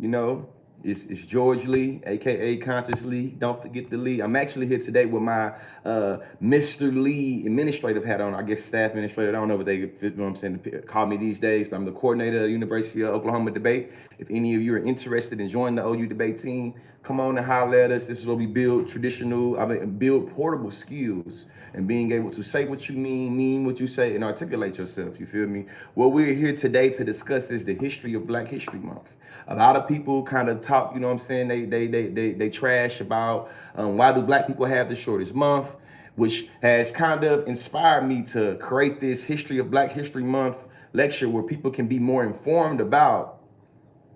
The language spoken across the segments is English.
You know, it's George Lee, aka Conscious Lee. Don't forget the Lee. I'm actually here today with my Mr. Lee administrative hat on. I guess staff administrator. I don't know what they, you know what I'm saying, call me these days, but I'm the coordinator of the University of Oklahoma debate. If any of you are interested in joining the OU debate team, come on and holler at us. This is where we build build portable skills and being able to say what you mean what you say, and articulate yourself. You feel me? What we're here today to discuss is the history of Black History Month. A lot of people kind of talk, you know what I'm saying, they trash about why do Black people have the shortest month, which has kind of inspired me to create this History of Black History Month lecture where people can be more informed about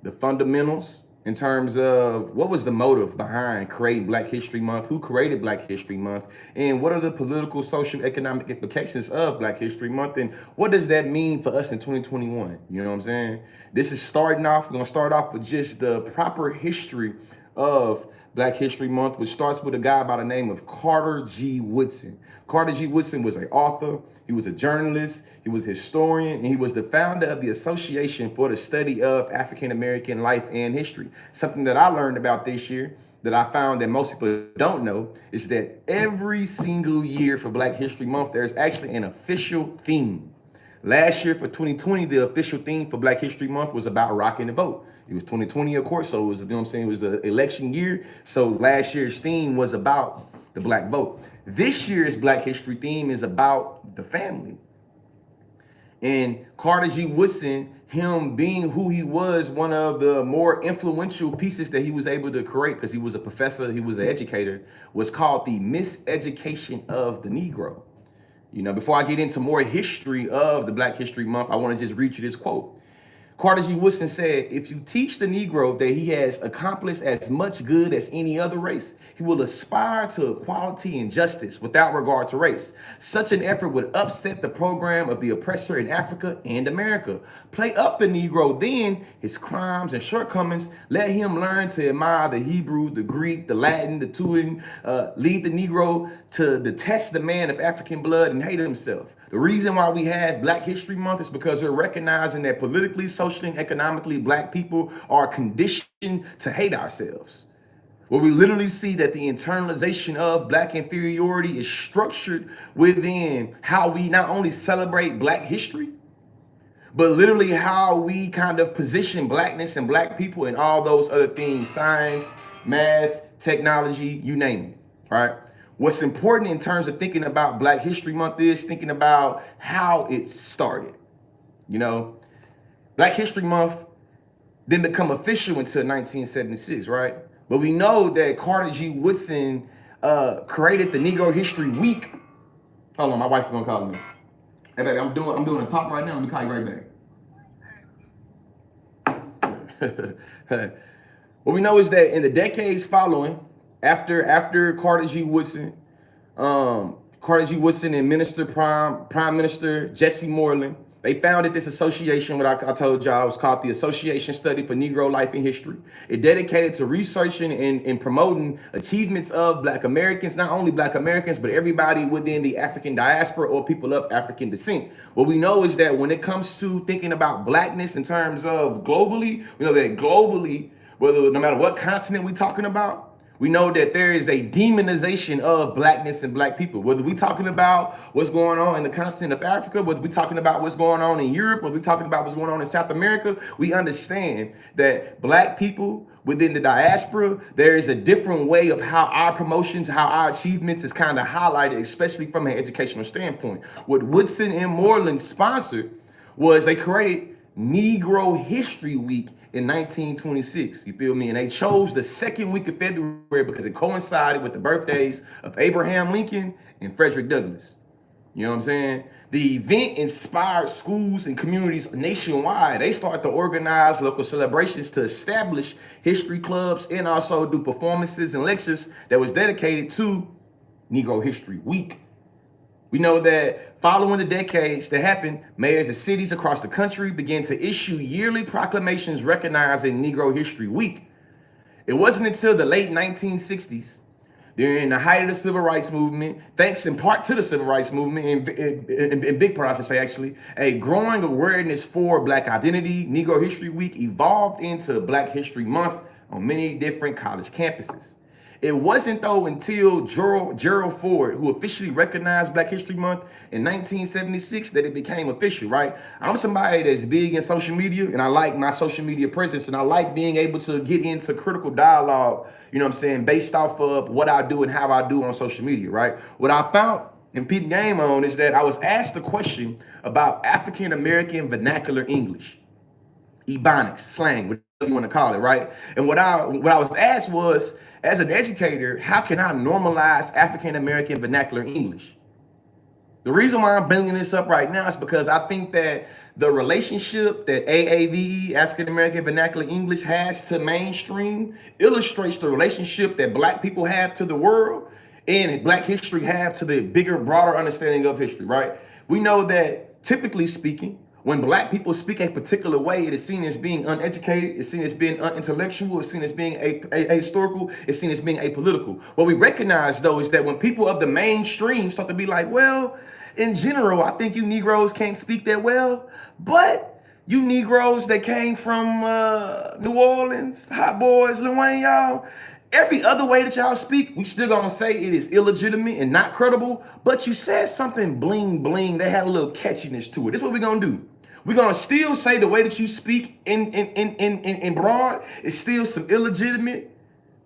the fundamentals in terms of what was the motive behind creating Black History Month, who created Black History Month, and what are the political, social, economic implications of Black History Month, and what does that mean for us in 2021? You know what I'm saying? This is starting off, we're gonna start off with just the proper history of Black History Month, which starts with a guy by the name of Carter G. Woodson. Carter G. Woodson was an author, he was a journalist, he was a historian, and he was the founder of the Association for the Study of African American Life and History. Something that I learned about this year that I found that most people don't know is that every single year for Black History Month, there's actually an official theme. Last year for 2020, the official theme for Black History Month was about rocking the vote. It was 2020, of course, so it was, you know what I'm saying, it was the election year. So last year's theme was about the Black vote. This year's Black History theme is about the family. And Carter G. Woodson, him being who he was, one of the more influential pieces that he was able to create, because he was a professor, he was an educator, was called the Miseducation of the Negro. You know, before I get into more history of the Black History Month, I want to just read you this quote. Carter G. Woodson said, if you teach the Negro that he has accomplished as much good as any other race, he will aspire to equality and justice without regard to race. Such an effort would upset the program of the oppressor in Africa and America. Play up the Negro, then his crimes and shortcomings. Let him learn to admire the Hebrew, the Greek, the Latin, the Teuton. Lead the Negro to detest the man of African blood and hate himself. The reason why we have Black History Month is because we're recognizing that politically, socially, and economically, Black people are conditioned to hate ourselves. Where we literally see that the internalization of Black inferiority is structured within how we not only celebrate Black history, but literally how we kind of position Blackness and Black people and all those other things, science, math, technology, you name it, right? What's important in terms of thinking about Black History Month is thinking about how it started. You know, Black History Month didn't become official until 1976, right? But we know that Carter G. Woodson created the Negro History Week. Hold on, my wife's gonna call me. Hey baby, I'm doing a talk right now. Let me call you right back. What we know is that in the decades following, after Carter G. Woodson, and Prime Minister Jesse Moreland, they founded this association, what I told y'all was called the Association Study for Negro Life and History. It dedicated to researching and promoting achievements of Black Americans, not only Black Americans, but everybody within the African diaspora or people of African descent. What we know is that when it comes to thinking about Blackness in terms of globally, we know that globally, no matter what continent we're talking about, we know that there is a demonization of Blackness and Black people. Whether we're talking about what's going on in the continent of Africa, whether we're talking about what's going on in Europe, whether we're talking about what's going on in South America, we understand that Black people within the diaspora, there is a different way of how our promotions, how our achievements is kind of highlighted, especially from an educational standpoint. What Woodson and Moreland sponsored was they created Negro History Week in 1926, you feel me? And they chose the second week of February because it coincided with the birthdays of Abraham Lincoln and Frederick Douglass. You know what I'm saying? The event inspired schools and communities nationwide. They started to organize local celebrations to establish history clubs and also do performances and lectures that was dedicated to Negro History Week. We know that following the decades that happened, mayors of cities across the country began to issue yearly proclamations recognizing Negro History Week. It wasn't until the late 1960s during the height of the civil rights movement, thanks in part to the civil rights movement, in big part, I should say, actually, a growing awareness for Black identity, Negro History Week evolved into Black History Month on many different college campuses. It wasn't though until Gerald Ford, who officially recognized Black History Month in 1976, that it became official, right? I'm somebody that's big in social media, and I like my social media presence, and I like being able to get into critical dialogue, you know what I'm saying, based off of what I do and how I do on social media, right? What I found and peep game on is that I was asked a question about African American vernacular English, Ebonics, slang, whatever you want to call it, right? And what I was asked was, as an educator, how can I normalize African American vernacular English? The reason why I'm bringing this up right now is because I think that the relationship that AAVE, African American Vernacular English, has to mainstream illustrates the relationship that Black people have to the world and Black history have to the bigger, broader understanding of history, right? We know that, typically speaking, when Black people speak a particular way, it is seen as being uneducated, it's seen as being unintellectual, it's seen as being ahistorical, it's seen as being apolitical. What we recognize, though, is that when people of the mainstream start to be like, well, in general, I think you Negroes can't speak that well, but you Negroes that came from New Orleans, Hot Boys, Lil Wayne, y'all, every other way that y'all speak, we still gonna say it is illegitimate and not credible, but you said something bling bling that had a little catchiness to it. This is what we're gonna do. We're gonna still say the way that you speak in broad is still some illegitimate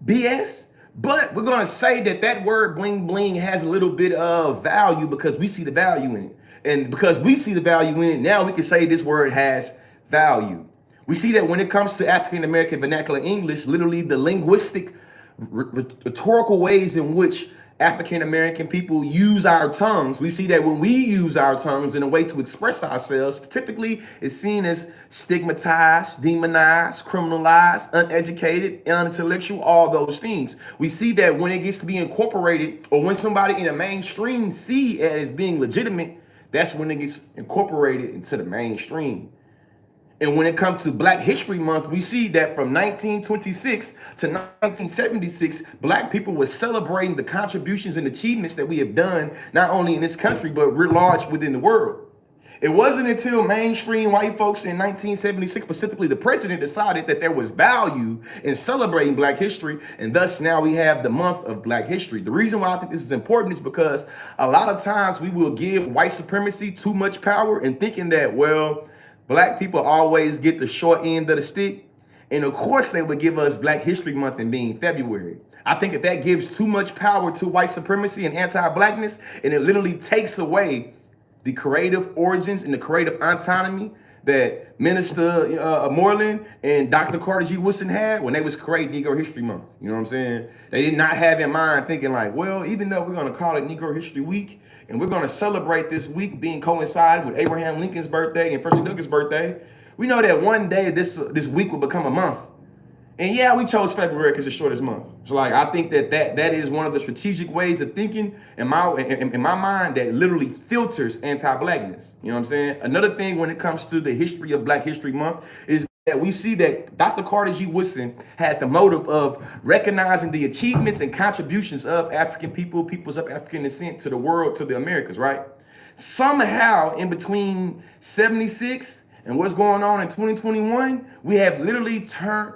BS, but we're gonna say that that word bling bling has a little bit of value because we see the value in it. And because we see the value in it, now we can say this word has value. We see that when it comes to African American vernacular English, literally the linguistic rhetorical ways in which African American people use our tongues, we see that when we use our tongues in a way to express ourselves, typically it's seen as stigmatized, demonized, criminalized, uneducated, unintellectual, all those things. We see that when it gets to be incorporated, or when somebody in the mainstream see it as being legitimate, that's when it gets incorporated into the mainstream. And when it comes to Black History Month, we see that from 1926 to 1976, Black people were celebrating the contributions and achievements that we have done, not only in this country, but writ large within the world. It wasn't until mainstream white folks in 1976, specifically the president, decided that there was value in celebrating Black history, and thus now we have the month of Black history. The reason why I think this is important is because a lot of times we will give white supremacy too much power and thinking that, well, Black people always get the short end of the stick. And of course they would give us Black History Month in being February. I think that gives too much power to white supremacy and anti-Blackness, and it literally takes away the creative origins and the creative autonomy that Minister Moreland and Dr. Carter G. Woodson had when they was creating Negro History Month. You know what I'm saying? They did not have in mind thinking like, well, even though we're gonna call it Negro History Week, and we're going to celebrate this week being coincided with Abraham Lincoln's birthday and Frederick Douglass' birthday, we know that one day this week will become a month. And yeah, we chose February because it's the shortest month. So like, I think that is one of the strategic ways of thinking in my mind that literally filters anti-Blackness. You know what I'm saying? Another thing when it comes to the history of Black History Month is that we see that Dr. Carter G. Woodson had the motive of recognizing the achievements and contributions of African people, peoples of African descent to the world, to the Americas, right? Somehow in between 76 and what's going on in 2021, we have literally turned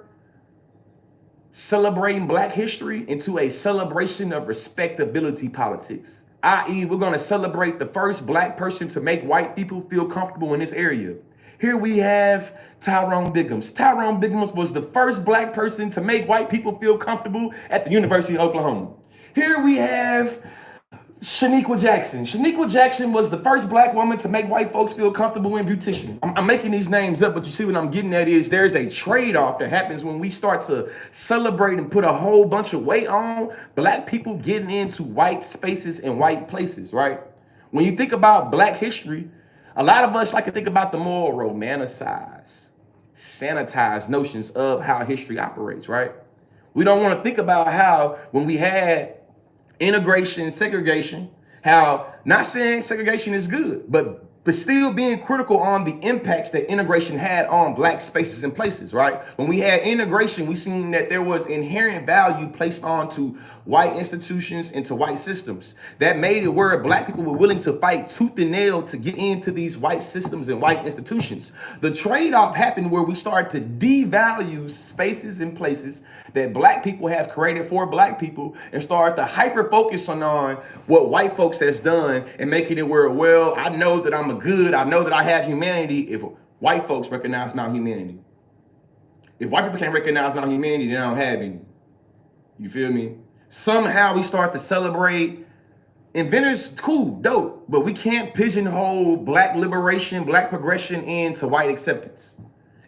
celebrating Black history into a celebration of respectability politics. I.e., we're gonna celebrate the first Black person to make white people feel comfortable in this area. Here we have Tyrone Biggums. Tyrone Biggums was the first Black person to make white people feel comfortable at the University of Oklahoma. Here we have Shaniqua Jackson. Shaniqua Jackson was the first Black woman to make white folks feel comfortable in beautician. I'm making these names up, but you see what I'm getting at is there's a trade-off that happens when we start to celebrate and put a whole bunch of weight on Black people getting into white spaces and white places, right? When you think about Black history, a lot of us like to think about the more romanticized, sanitized notions of how history operates, right? We don't want to think about how when we had integration, segregation, how not saying segregation is good, but but still being critical on the impacts that integration had on black spaces and places, right? When we had integration, we seen that there was inherent value placed onto white institutions and to white systems. That made it where black people were willing to fight tooth and nail to get into these white systems and white institutions. The trade-off happened where we started to devalue spaces and places that black people have created for black people and start to hyper focus on what white folks has done and making it where, well, I know that I'm a good, I know that I have humanity if white folks recognize my humanity. If white people can't recognize my humanity, then I don't have any. You feel me? Somehow we start to celebrate inventors, cool, dope, but we can't pigeonhole black liberation, black progression into white acceptance.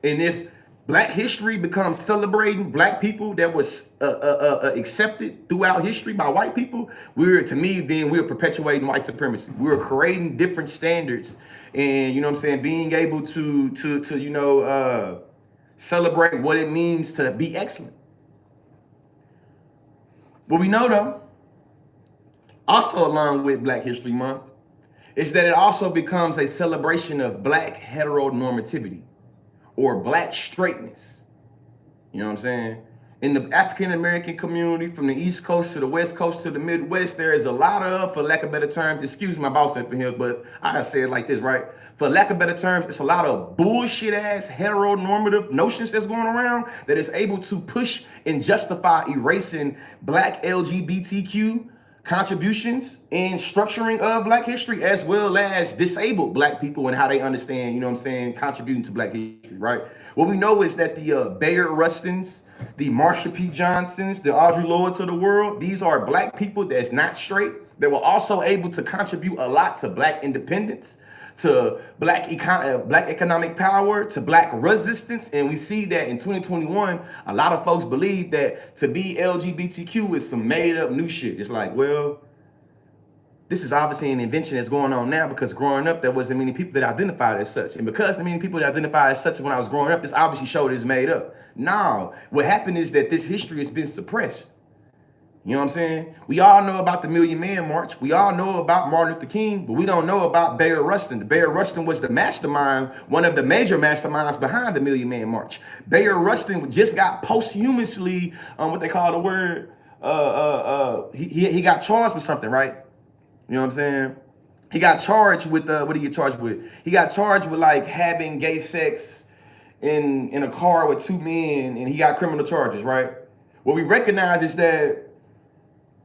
And if black history becomes celebrating black people that was accepted throughout history by white people, we're perpetuating white supremacy. We're creating different standards, and you know what I'm saying, being able to celebrate what it means to be excellent. What we know though, also along with Black History Month, is that it also becomes a celebration of black heteronormativity or black straightness. You know what I'm saying? In the African American community, from the East Coast to the West Coast to the Midwest, there is a lot of, for lack of better terms, excuse my boss up in here, but I say it like this, right? For lack of better terms, it's a lot of bullshit ass heteronormative notions that's going around that is able to push and justify erasing black LGBTQ contributions and structuring of black history, as well as disabled black people and how they understand, you know what I'm saying, contributing to black history, right? What we know is that the Bayard Rustins, the Marsha P. Johnsons, the Audre Lordes of the world, these are black people that's not straight, that were also able to contribute a lot to black independence, to black economic power, to black resistance. And we see that in 2021, a lot of folks believe that to be LGBTQ is some made up new shit. It's like, well, this is obviously an invention that's going on now, because growing up, there wasn't many people that identified as such. And because the many people that identified as such when I was growing up, this obviously showed it's made up. No, what happened is that this history has been suppressed. You know what I'm saying? We all know about the Million Man March. We all know about Martin Luther King, but we don't know about Bayard Rustin. Bayard Rustin was the mastermind, one of the major masterminds behind the Million Man March. Bayard Rustin just got posthumously, what they call the word, he got charged with something, right? You know what I'm saying? He got charged with, what did he get charged with? He got charged with like having gay sex in a car with two men, and he got criminal charges, right? What we recognize is that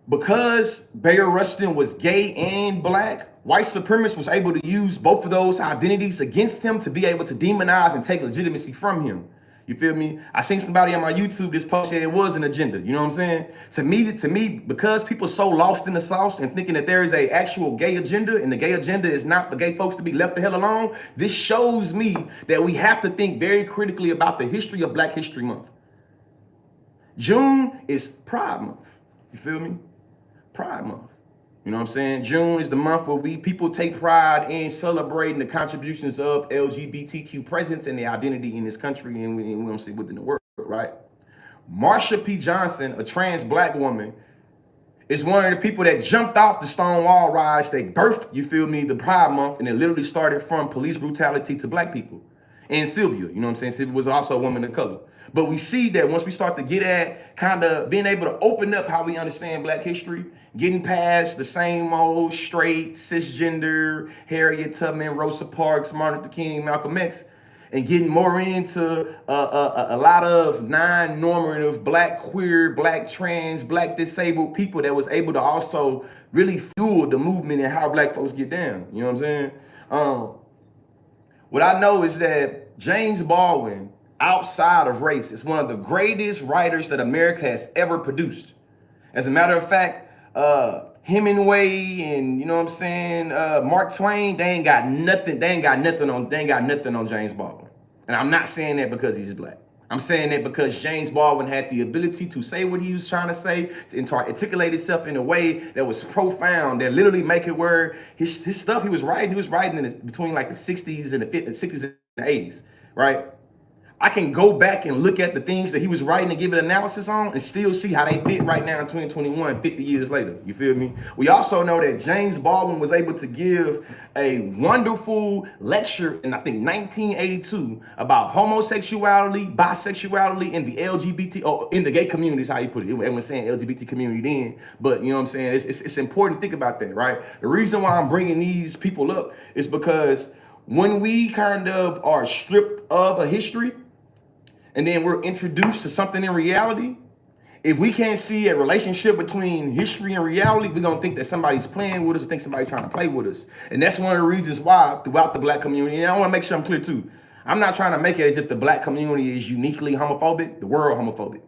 because Bayard Rustin was gay and black, white supremacists was able to use both of those identities against him to be able to demonize and take legitimacy from him. You feel me? I seen somebody on my YouTube just posted it was an agenda. You know what I'm saying? To me, because people so lost in the sauce and thinking that there is a actual gay agenda, and the gay agenda is not for gay folks to be left the hell alone, this shows me that we have to think very critically about the history of Black History Month. June is Pride Month. You feel me? Pride Month. You know what I'm saying? June is the month where people take pride in celebrating the contributions of LGBTQ presence and their identity in this country, and we don't see within the world, right? Marsha P. Johnson, a trans black woman, is one of the people that jumped off the Stonewall riots. They birthed, you feel me, the Pride Month, and it literally started from police brutality to black people. And Sylvia, you know what I'm saying? Sylvia was also a woman of color. But we see that once we start to get at kind of being able to open up how we understand black history, getting past the same old straight, cisgender, Harriet Tubman, Rosa Parks, Martin Luther King, Malcolm X, and getting more into a lot of non-normative black queer, black trans, black disabled people that was able to also really fuel the movement and how black folks get down. You know what I'm saying? What I know is that James Baldwin, outside of race, is one of the greatest writers that America has ever produced. As a matter of fact, Hemingway and, you know what I'm saying, Mark Twain, they ain't got nothing on James Baldwin. And I'm not saying that because he's black. I'm saying that because James Baldwin had the ability to say what he was trying to say, and to articulate himself in a way that was profound, that literally make it where his stuff he was writing between like the 60s and the 50s, 60s and the 80s, right? I can go back and look at the things that he was writing and give an analysis on and still see how they fit right now in 2021, 50 years later. You feel me? We also know that James Baldwin was able to give a wonderful lecture in, I think, 1982 about homosexuality, bisexuality, and the LGBT, or in the gay community is how he put it. Everyone's saying LGBT community then, but you know what I'm saying? It's important to think about that, right? The reason why I'm bringing these people up is because when we kind of are stripped of a history, and then we're introduced to something in reality, if we can't see a relationship between history and reality, we're gonna think that somebody's playing with us or think somebody's trying to play with us. And that's one of the reasons why throughout the black community, and I wanna make sure I'm clear too, I'm not trying to make it as if the black community is uniquely homophobic, the world homophobic.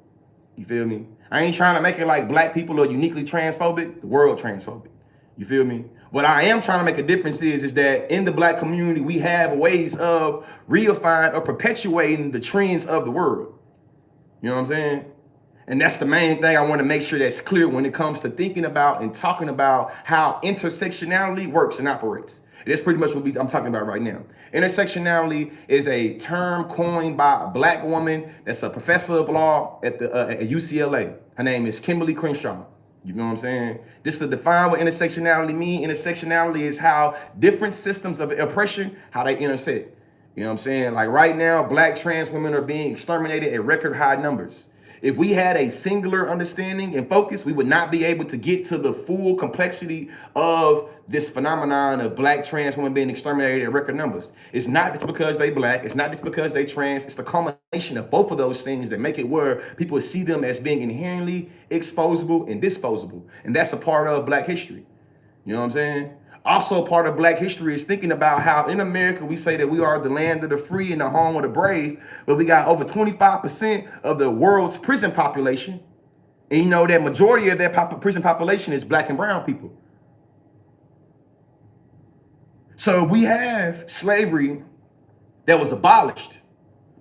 You feel me? I ain't trying to make it like black people are uniquely transphobic, the world transphobic. You feel me? What I am trying to make a difference is that in the black community, we have ways of reifying or perpetuating the trends of the world. You know what I'm saying? And that's the main thing I want to make sure that's clear when it comes to thinking about and talking about how intersectionality works and operates. That's pretty much what I'm talking about right now. Intersectionality is a term coined by a black woman that's a professor of law at UCLA. Her name is Kimberly Crenshaw. You know what I'm saying? Just to define what intersectionality means, intersectionality is how different systems of oppression, how they intersect. You know what I'm saying? Like right now, black trans women are being exterminated at record high numbers. If we had a singular understanding and focus, we would not be able to get to the full complexity of this phenomenon of black trans women being exterminated at record numbers. It's not just because they black, it's not just because they trans, it's the culmination of both of those things that make it where people see them as being inherently exposable and disposable. And that's a part of black history. You know what I'm saying? Also, part of black history is thinking about how in America we say that we are the land of the free and the home of the brave, but we got over 25% of the world's prison population. And you know that majority of that prison population is black and brown people. So we have slavery that was abolished.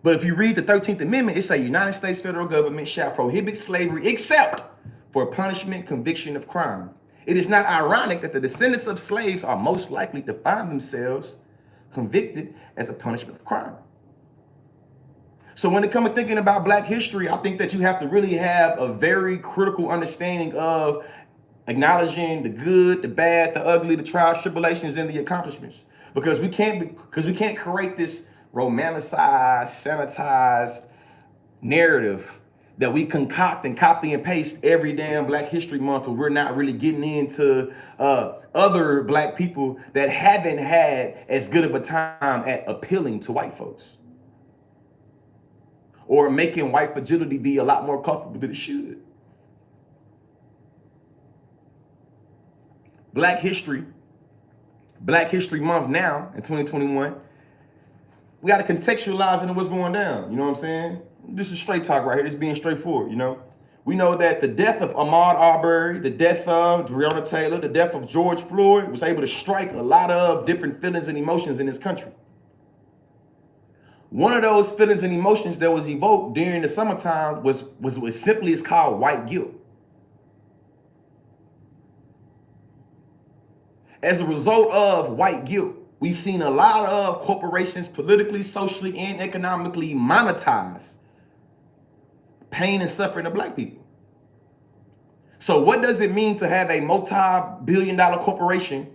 But if you read the 13th Amendment, it says United States federal government shall prohibit slavery except for punishment, conviction of crime. It is not ironic that the descendants of slaves are most likely to find themselves convicted as a punishment of crime. So when it comes to thinking about black history, I think that you have to really have a very critical understanding of acknowledging the good, the bad, the ugly, the trials, tribulations, and the accomplishments. Because we can't create this romanticized, sanitized narrative that we concoct and copy and paste every damn Black History Month, where we're not really getting into other black people that haven't had as good of a time at appealing to white folks, or making white fragility be a lot more comfortable than it should. Black History Month now in 2021, we got to contextualize into what's going down. You know what I'm saying? This is straight talk right here. This is being straightforward, you know? We know that the death of Ahmaud Arbery, the death of Breonna Taylor, the death of George Floyd was able to strike a lot of different feelings and emotions in this country. One of those feelings and emotions that was evoked during the summertime was simply is called white guilt. As a result of white guilt, we've seen a lot of corporations politically, socially, and economically monetize pain and suffering of black people. So what does it mean to have a multi-billion-dollar corporation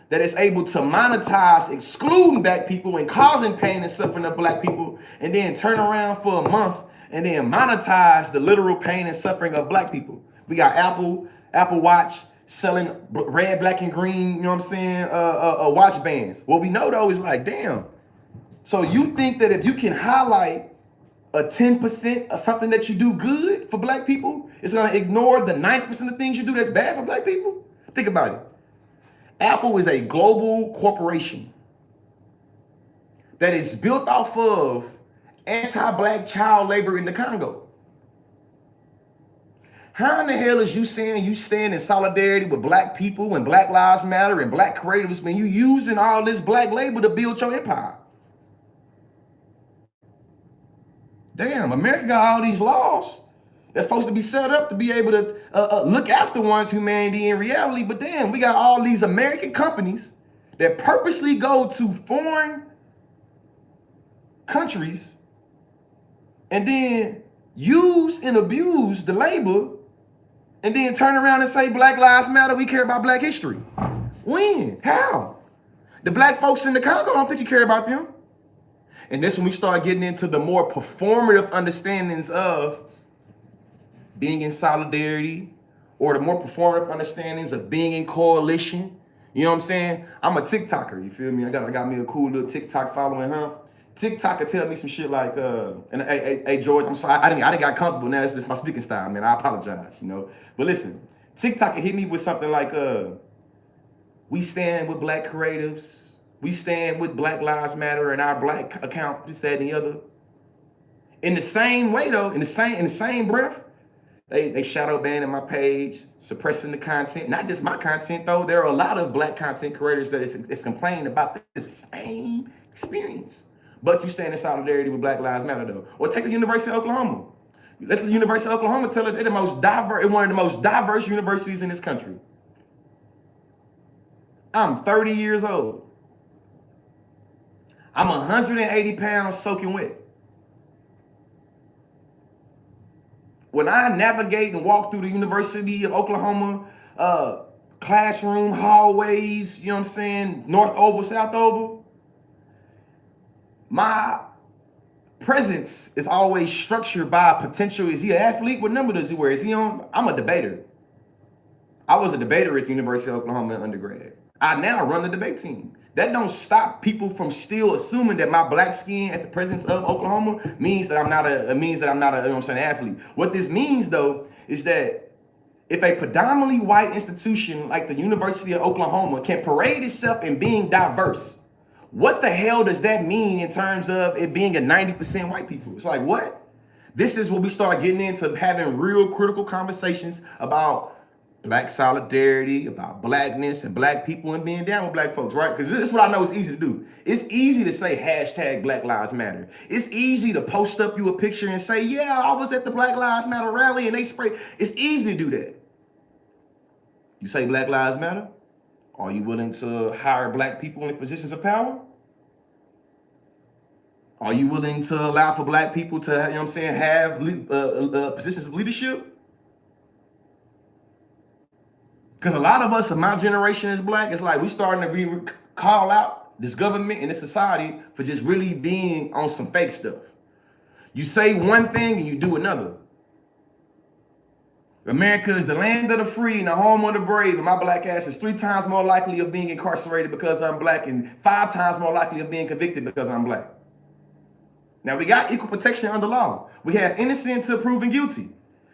that is able to monetize excluding black people and causing pain and suffering of black people, and then turn around for a month and then monetize the literal pain and suffering of black people? We got Apple Watch selling red, black, and green, you know what I'm saying, watch bands. What we know though is like, damn. So you think that if you can highlight a 10% of something that you do good for black people, it's gonna ignore the 90% of things you do that's bad for black people? Think about it. Apple is a global corporation that is built off of anti-black child labor in the Congo. How in the hell is you saying you stand in solidarity with black people and Black Lives Matter and black creatives when you using all this black labor to build your empire? Damn, America got all these laws that's supposed to be set up to be able to look after one's humanity in reality. But damn, we got all these American companies that purposely go to foreign countries and then use and abuse the label, and then turn around and say Black Lives Matter, we care about Black history? When? How? The Black folks in the Congo, I don't think you care about them. And this when we start getting into the more performative understandings of being in solidarity, or the more performative understandings of being in coalition. You know what I'm saying? I'm a TikToker, you feel me? I got me a cool little TikTok following, huh? TikTok could tell me some shit like, and hey George, I'm sorry, I didn't got comfortable now. It's just my speaking style, man. I apologize, you know. But listen, TikTok could hit me with something like, we stand with Black creatives. We stand with Black Lives Matter and our Black account, this, that, and the other. In the same way, though, in the same breath, they shadow banning my page, suppressing the content. Not just my content, though. There are a lot of Black content creators that is complaining about the same experience. But you stand in solidarity with Black Lives Matter, though. Or take the University of Oklahoma. Let the University of Oklahoma tell it they're the most diverse, one of the most diverse universities in this country. I'm 30 years old. I'm 180 pounds soaking wet. When I navigate and walk through the University of Oklahoma classroom, hallways, you know what I'm saying, North Oval, South Oval, my presence is always structured by potential. Is he an athlete? What number does he wear? Is he on? I'm a debater. I was a debater at the University of Oklahoma in undergrad. I now run the debate team. That don't stop people from still assuming that my Black skin at the presence of Oklahoma means that I'm not a you know what I'm saying, athlete. What this means, though, is that if a predominantly white institution like the University of Oklahoma can parade itself in being diverse, what the hell does that mean in terms of it being a 90% white people? It's like, what? This is when we start getting into having real critical conversations about Black solidarity, about Blackness and Black people and being down with Black folks, right? Because this is what I know is easy to do. It's easy to say hashtag Black Lives Matter. It's easy to post up you a picture and say, yeah, I was at the Black Lives Matter rally and they spray. It's easy to do that. You say Black Lives Matter? Are you willing to hire Black people in positions of power? Are you willing to allow for Black people to, you know what I'm saying, have positions of leadership? Because a lot of us of my generation is Black. It's like we starting to call out this government and this society for just really being on some fake stuff. You say one thing and you do another. America is the land of the free and the home of the brave, and my Black ass is 3 times more likely of being incarcerated because I'm Black and 5 times more likely of being convicted because I'm Black. Now, we got equal protection under law. We have innocent until proven guilty.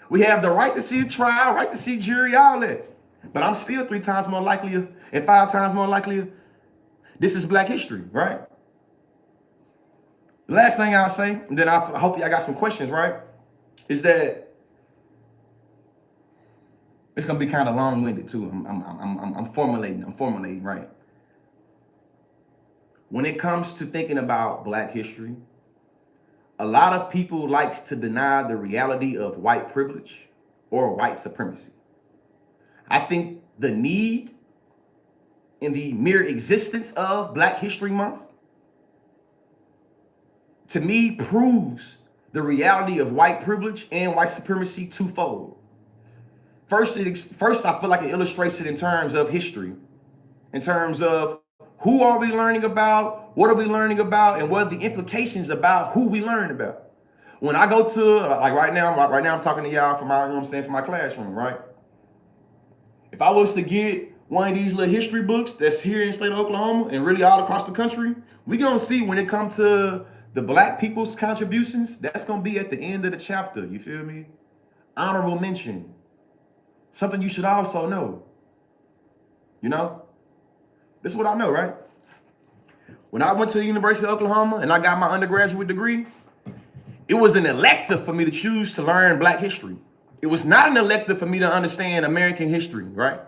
We have the right to see a trial, right to see jury, all that. But I'm still 3 times more likely and 5 times more likely. This is Black history, right? The last thing I'll say, and then hopefully I got some questions, right? Is that it's gonna be kind of long-winded too. I'm formulating, right? When it comes to thinking about Black history, a lot of people likes to deny the reality of white privilege or white supremacy. I think the need in the mere existence of Black History Month, to me, proves the reality of white privilege and white supremacy twofold. First, I feel like it illustrates it in terms of history, in terms of who are we learning about, what are we learning about, and what are the implications about who we learn about. When I go to, like right now I'm talking to y'all from my, you know what I'm saying, from my classroom, right? If I was to get one of these little history books that's here in the state of Oklahoma and really all across the country, we're gonna see when it comes to the Black people's contributions, that's gonna be at the end of the chapter, you feel me? Honorable mention. Something you should also know. You know? This is what I know, right? When I went to the University of Oklahoma and I got my undergraduate degree, it was an elective for me to choose to learn Black history. It was not an elective for me to understand American history, right?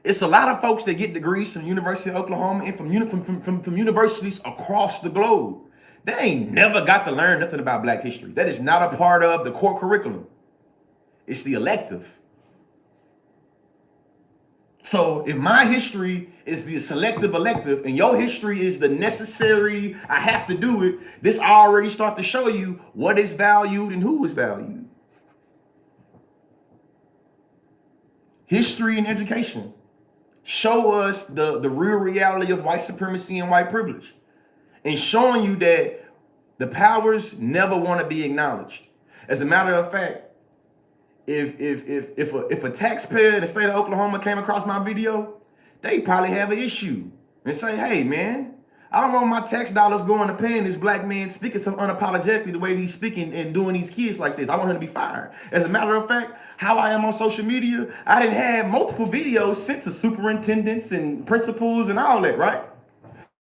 It's a lot of folks that get degrees from the University of Oklahoma and from universities across the globe. They ain't never got to learn nothing about Black history. That is not a part of the core curriculum. It's the elective. So if my history is the selective elective and your history is the necessary, I have to do it, this already start to show you what is valued and who is valued. History and education show us the real reality of white supremacy and white privilege, and showing you that the powers never want to be acknowledged. As a matter of fact, if a taxpayer in the state of Oklahoma came across my video, they probably have an issue and say, hey man, I don't want my tax dollars going to paying this black man speaking so unapologetically the way he's speaking and doing these kids like this. I want him to be fired. As a matter of fact, how I am on social media, I didn't have multiple videos sent to superintendents and principals and all that, right?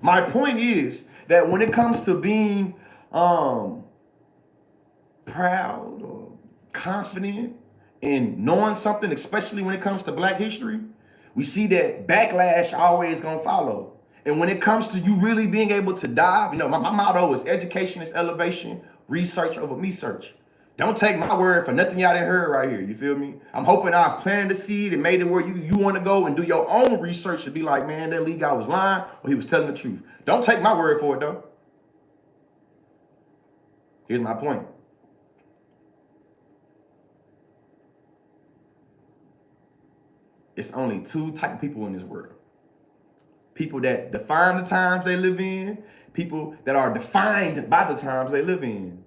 My point is that when it comes to being proud or confident and knowing something, especially when it comes to black history, we see that backlash always gonna follow. And when it comes to you really being able to dive, my motto is education is elevation, research over me search. Don't take my word for nothing y'all done heard right here. You feel me? I'm hoping I've planted the seed and made it where you want to go and do your own research and be like, man, that league guy was lying or he was telling the truth. Don't take my word for it though. Here's my point. It's only two type of people in this world. People that define the times they live in, people that are defined by the times they live in.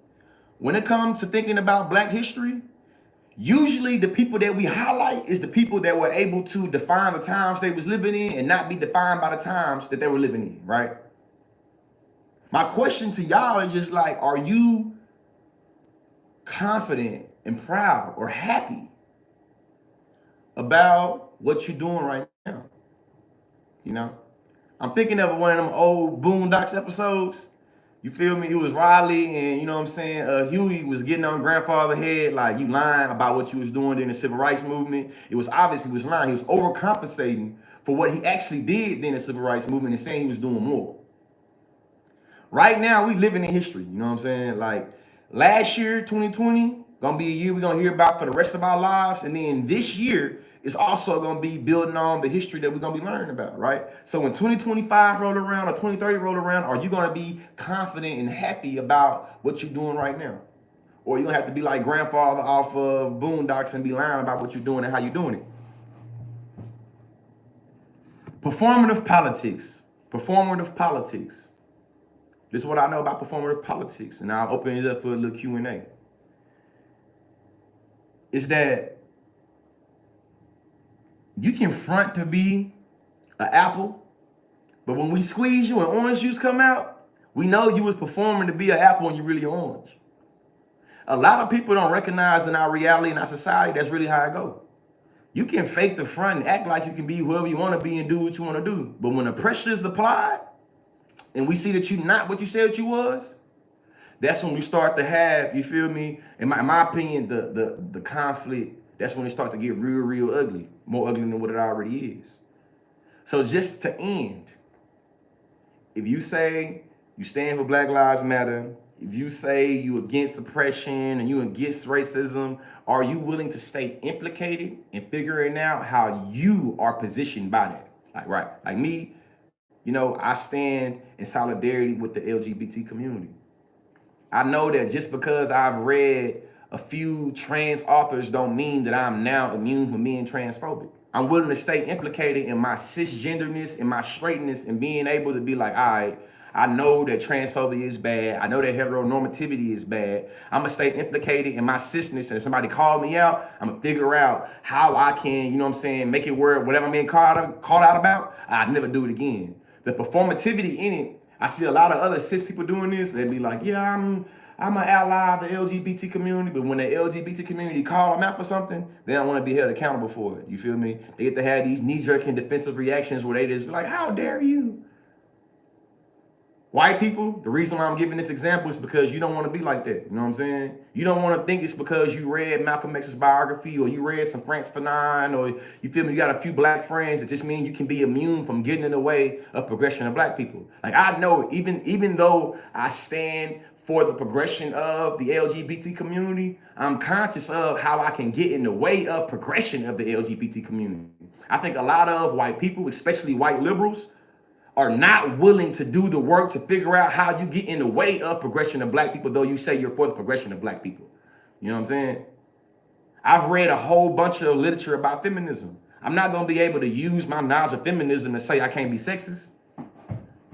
When it comes to thinking about black history, usually the people that we highlight is the people that were able to define the times they was living in and not be defined by the times that they were living in, right? My question to y'all is just like, are you confident and proud or happy about what you're doing right now? I'm thinking of one of them old Boondocks episodes. You feel me? It was Riley and Huey was getting on grandfather's head like, you lying about what you was doing in the civil rights movement. It was obvious he was lying. He was overcompensating for what he actually did in the civil rights movement and saying he was doing more. Right now, we living in history. You know what I'm saying? Like last year, 2020, gonna be a year we're gonna hear about for the rest of our lives. And then this year is also gonna be building on the history that we're gonna be learning about, right? So when 2025 roll around or 2030 roll around, are you gonna be confident and happy about what you're doing right now? Or you gonna have to be like grandfather off of Boondocks and be lying about what you're doing and how you're doing it? Performative politics. Performative politics. This is what I know about performative politics, and I'll open it up for a little Q&A. Is that you can front to be an apple, but when we squeeze you and orange juice come out, we know you was performing to be an apple and you really orange. A lot of people don't recognize in our reality, in our society, that's really how it go. You can fake the front and act like you can be whoever you want to be and do what you want to do. But when the pressure is applied and we see that you're not what you said you was, that's when we start to have, you feel me? In my opinion, the conflict, that's when it starts to get real, real ugly. More ugly than what it already is. So just to end, if you say you stand for Black Lives Matter, if you say you against oppression and you against racism, are you willing to stay implicated in figuring out how you are positioned by that? Like me, I stand in solidarity with the LGBT community. I know that just because I've read a few trans authors don't mean that I'm now immune from being transphobic. I'm willing to stay implicated in my cisgenderness and my straightness and being able to be like, all right, I know that transphobia is bad. I know that heteronormativity is bad. I'm going to stay implicated in my cisness. And if somebody call me out, I'm going to figure out how I can, make it where whatever I'm being called out about, I'd never do it again. The performativity in it, I see a lot of other cis people doing this. They'd be like, yeah, I'm an ally of the LGBT community, but when the LGBT community call them out for something, they don't want to be held accountable for it. You feel me? They get to have these knee-jerk and defensive reactions where they just be like, how dare you? White people, the reason why I'm giving this example is because you don't want to be like that. You know what I'm saying? You don't want to think it's because you read Malcolm X's biography or you read some Frantz Fanon or you feel me, you got a few black friends that just mean you can be immune from getting in the way of progression of black people. Like I know even though I stand for the progression of the LGBT community, I'm conscious of how I can get in the way of progression of the LGBT community. I think a lot of white people, especially white liberals, are not willing to do the work to figure out how you get in the way of progression of black people, though you say you're for the progression of black people. You know what I'm saying? I've read a whole bunch of literature about feminism. I'm not going to be able to use my knowledge of feminism and say I can't be sexist.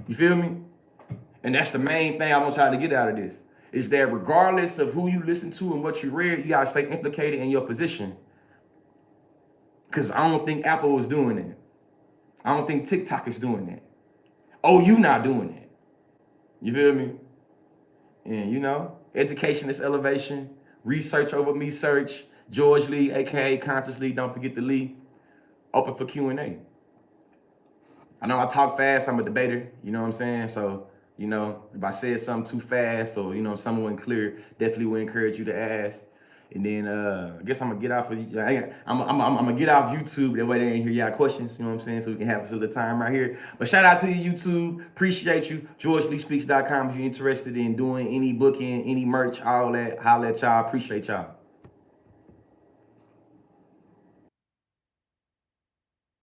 You feel me? And that's the main thing I want y'all to get out of this, is that regardless of who you listen to and what you read, you got to stay implicated in your position. Because I don't think Apple is doing that. I don't think TikTok is doing that. Oh, you not doing that. You feel me? And you know, education is elevation. Research over me search. George Lee, aka Conscious Lee. Don't forget the Lee. Open for Q&A. I know I talk fast. I'm a debater. You know what I'm saying? So, you know, if I said something too fast or, you know, something wasn't clear, definitely would encourage you to ask. And then I guess I'm gonna get off of I'm gonna get off YouTube. That way they ain't hear y'all questions. You know what I'm saying? So we can have us a little time right here. But shout out to you, YouTube. Appreciate you. GeorgeLeeSpeaks.com if you're interested in doing any booking, any merch, all that. Holla at y'all. Appreciate y'all.